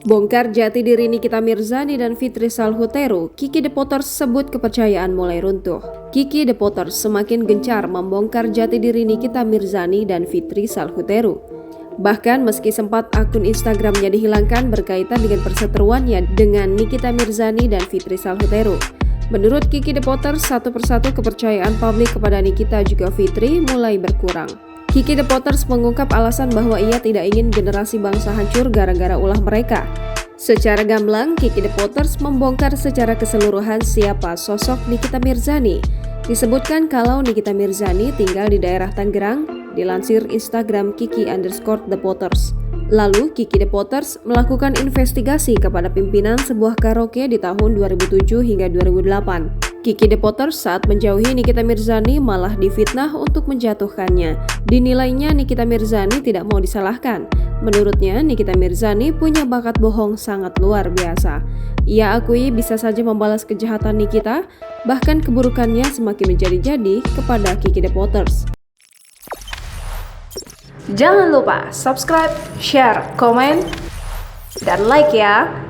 Bongkar jati diri Nikita Mirzani dan Fitri Salhuteru, Kiki The Potters sebut kepercayaan mulai runtuh. Kiki The Potters semakin gencar membongkar jati diri Nikita Mirzani dan Fitri Salhuteru. Bahkan meski sempat akun Instagramnya dihilangkan berkaitan dengan perseteruannya dengan Nikita Mirzani dan Fitri Salhuteru. Menurut Kiki The Potters, satu persatu kepercayaan publik kepada Nikita juga Fitri mulai berkurang. Kiki The Potters mengungkap alasan bahwa ia tidak ingin generasi bangsa hancur gara-gara ulah mereka. Secara gamblang, Kiki The Potters membongkar secara keseluruhan siapa sosok Nikita Mirzani. Disebutkan kalau Nikita Mirzani tinggal di daerah Tangerang, dilansir Instagram Kiki_The Potters. Lalu, Kiki The Potters melakukan investigasi kepada pimpinan sebuah karaoke di tahun 2007 hingga 2008. Kiki The Potters saat menjauhi Nikita Mirzani malah difitnah untuk menjatuhkannya. Dinilainya Nikita Mirzani tidak mau disalahkan. Menurutnya, Nikita Mirzani punya bakat bohong sangat luar biasa. Ia akui bisa saja membalas kejahatan Nikita, bahkan keburukannya semakin menjadi-jadi kepada Kiki The Potters. Jangan lupa subscribe, share, komen, dan like ya!